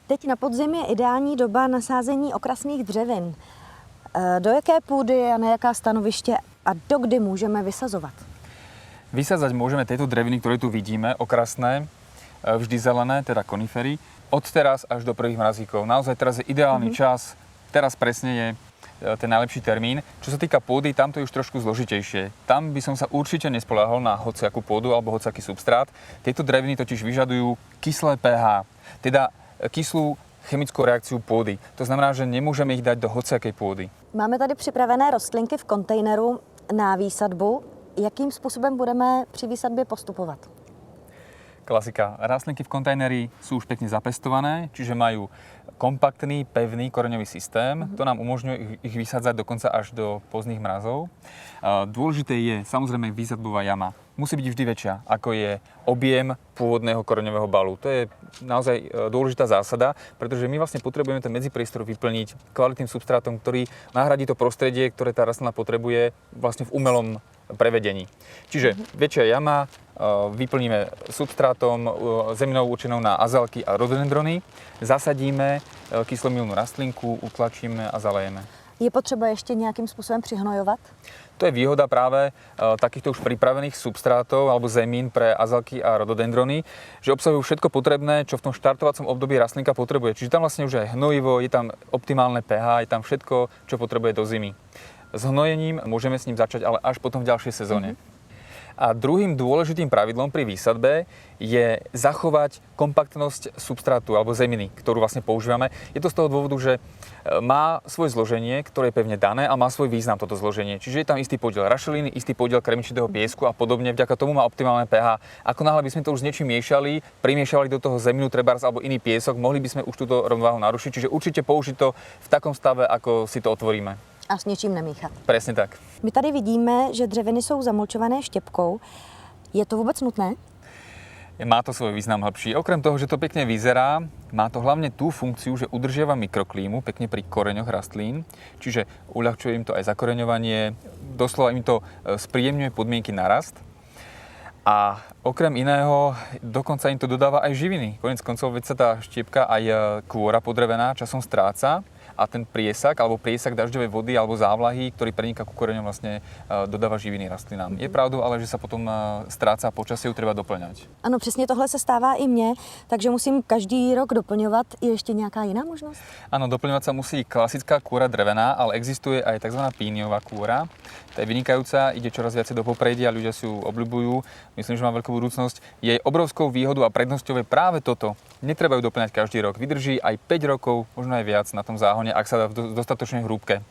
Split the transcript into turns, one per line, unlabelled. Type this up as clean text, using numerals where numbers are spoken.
Teď na podzim je ideální doba nasázení okrasných dřevin. Do jaké půdy a na jaká stanoviště a dokdy můžeme vysazovat?
Vysázať môžeme tieto dreviny, ktoré tu vidíme, okrasné, vždy zelené, teda konifery, od teraz až do prvých mrazíkov. Naozaj teraz je ideálny čas, teraz presne je ten najlepší termín. Čo sa týka pôdy, tam to je už trošku zložitejšie. Tam by som sa určite nespoľahol na hociakú pôdu alebo hociaký substrát. Tieto dreviny totiž vyžadujú kyslé pH, teda kyslú chemickú reakciu pôdy. To znamená, že nemôžeme ich dať do hociakej pôdy.
Máme tady připravené rostlinky v kontejneru na výsadbu. Jakým způsobem budeme při výsadbě postupovat?
Klasika. Rastlinky v kontajneri sú už pekne zapestované, čiže majú kompaktný, pevný koreňový systém. To nám umožňuje ich vysádzať dokonca až do pozdných mrazov. Dôležité je samozrejme výsadbová jama. Musí byť vždy väčšia, ako je objem pôvodného koreňového balu. To je naozaj dôležitá zásada, pretože my vlastne potrebujeme ten medzipriestor vyplniť kvalitným substrátom, ktorý nahradí to prostredie, ktoré tá rastlina potrebuje vlastne v umelom prevedení. Čiže väčšia jama, vyplníme substrátom zeminou určenou na azalky a rododendrony, zasadíme kyslomilnú rastlinku, utlačíme a zalejeme.
Je potřeba ještě nějakým způsobem přihnojovat?
To je výhoda práve takýchto už pripravených substrátov alebo zemín pre azalky a rododendrony, že obsahujú všetko potrebné, čo v tom štartovacom období rastlinka potrebuje. Čiže tam vlastne už je hnojivo, je tam optimálne pH, je tam všetko, čo potrebuje do zimy. S hnojením môžeme s ním začať ale až potom v ďalšej sezóne. A druhým dôležitým pravidlom pri výsadbe je zachovať kompaktnosť substrátu alebo zeminy, ktorú vlastne používame. Je to z toho dôvodu, že má svoje zloženie, ktoré je pevne dané a má svoj význam toto zloženie. Čiže je tam istý podiel rašeliny, istý podiel kremčitého piesku a podobne. Vďaka tomu má optimálne pH. Ako náhle by sme to už s niečím miešali, primiešali do toho zeminu trebárs alebo iný piesok, mohli by sme už túto rovnováhu narušiť. Čiže určite použiť to v takom stave, ako si to otvoríme.
A s něčím nemíchat.
Presne tak.
My tady vidíme, že dřeviny jsou zamulčované štěpkou. Je to vůbec nutné?
Má to svoj význam hĺbší. Okrem toho, že to pekne vyzerá, má to hlavne tú funkciu, že udržiava mikroklímu pekne pri koreňoch rastlín, čiže uľahčuje im to aj zakoreňovanie, doslova im to spríjemňuje podmienky na rast. A okrem iného, dokonca im to dodáva aj živiny. Koniec koncov, veď sa tá štiepka aj kôra podrevená časom stráca a ten priesak alebo priesak dažďovej vody alebo závlahy, ktorý preniká ku koreňom, vlastne dodáva živiny rastlinám. Je pravdou, ale že sa potom stráca a počasie ju treba doplňať.
Ano, přesně tohle se stává i mně, takže musím každý rok doplňovat. Je ještě nějaká jiná možnost?
Áno, doplňovať sa musí klasická kôra drevená, ale existuje aj tzv. Píniová kôra. To je vynikajúca, ide čoraz viacej do popredia, ľudia si ju obľúbujú. Myslím, že má veľkú budúcnosť. Jej obrovskou výhodou a prednosťou je práve toto. Netreba ju doplňať každý rok. Vydrží aj 5 rokov, možno aj viac na tom záhone, ak sa dá v dostatočnej hrúbke.